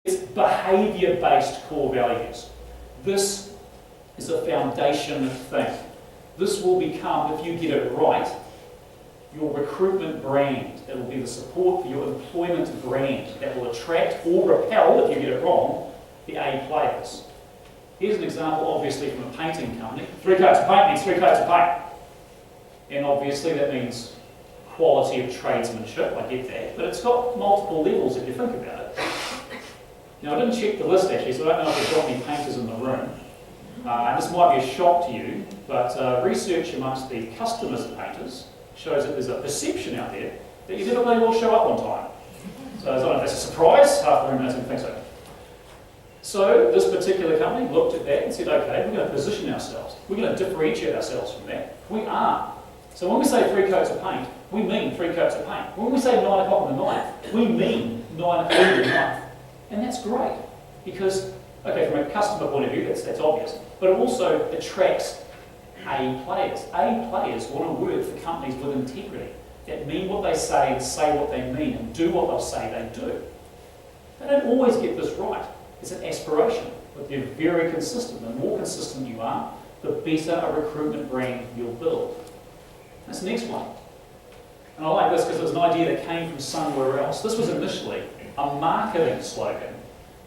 It's behaviour-based core values. This is a foundation thing. This will become, if you get it right, your recruitment brand. It will be the support for your employment brand that will attract or repel, if you get it wrong, the A players. Here's an example, obviously, from a painting company. 3 coats of paint means 3 coats of paint. And obviously that means quality of tradesmanship, I get that, but it's got multiple levels if you think about it. Now, I didn't check the list actually, so I don't know if they've got any painters in the room. And this might be a shock to you, but research amongst the customers of painters shows that there's a perception out there that you never bloody well show up on time. So I don't know if that's a surprise, half the room doesn't think so. So this particular company looked at that and said, okay, we're going to position ourselves. We're going to differentiate ourselves from that. We are. So when we say 3 coats of paint, we mean 3 coats of paint. When we say 9 o'clock on the 9th, we mean 9 o'clock on the 9th. And that's great, because, okay, from a customer point of view, that's obvious, but it also attracts A players. A players want to work for companies with integrity, that mean what they say and say what they mean and do what they'll say they do. They don't always get this right. It's an aspiration, but they're very consistent. The more consistent you are, the better a recruitment brand you'll build. That's the next one. And I like this because it was an idea that came from somewhere else. This was initially a marketing slogan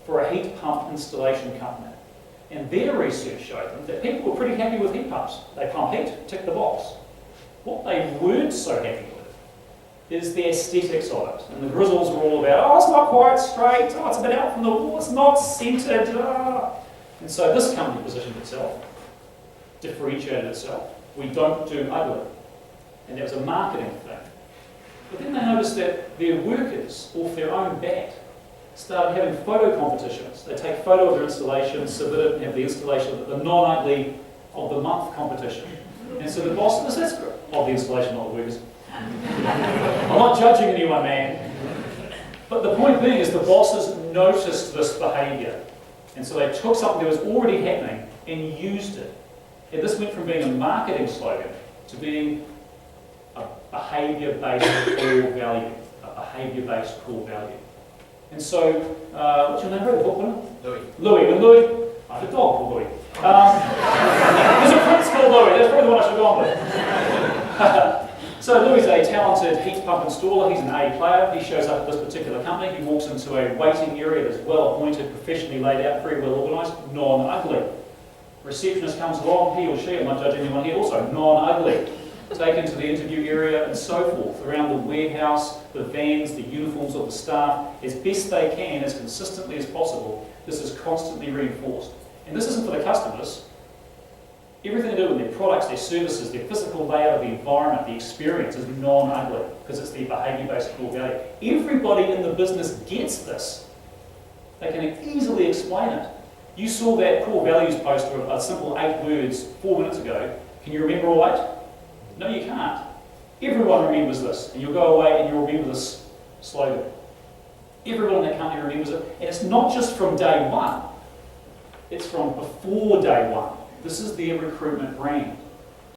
for a heat pump installation company. And their research showed them that people were pretty happy with heat pumps. They pump heat, tick the box. What they weren't so happy with is the aesthetics of it. And the grizzles were all about, oh, it's not quite straight, oh, it's a bit out from the wall, it's not centred. And so this company positioned itself, differentiated itself. We don't do ugly. And that was a marketing thing. But then they noticed that their workers, off their own bat, started having photo competitions. They take photo of their installation, submit it, and have the installation of the non-ugly of the month competition. And so the boss, that's of the installation, not the workers. I'm not judging anyone, man. But the point being is the bosses noticed this behaviour. And so they took something that was already happening and used it. And this went from being a marketing slogan to being a behaviour-based core value. A behaviour-based core value. And so, what's your name, bro? The book winner? Louis. Louis. When Louis, I have a dog called Louis. There's a prince called Louis. That's probably the one I should have gone with. So Louis is a talented heat pump installer. He's an A player. He shows up at this particular company. He walks into a waiting area that's well appointed, professionally laid out, very well organised, non-ugly. Receptionist comes along, he or she, I'm not judging anyone here, also non-ugly. Taken to the interview area and so forth, around the warehouse, the vans, the uniforms of the staff, as best they can, as consistently as possible. This is constantly reinforced. And this isn't for the customers. Everything to do with their products, their services, their physical layout of the environment, the experience is non-ugly, because it's the behaviour-based core value. Everybody in the business gets this. They can easily explain it. You saw that core values poster of a simple 8 words 4 minutes ago. Can you remember all 8? No, you can't. Everyone remembers this, and you'll go away and you'll remember this slogan. Everyone in that company remembers it, and it's not just from day one. It's from before day one. This is their recruitment brand.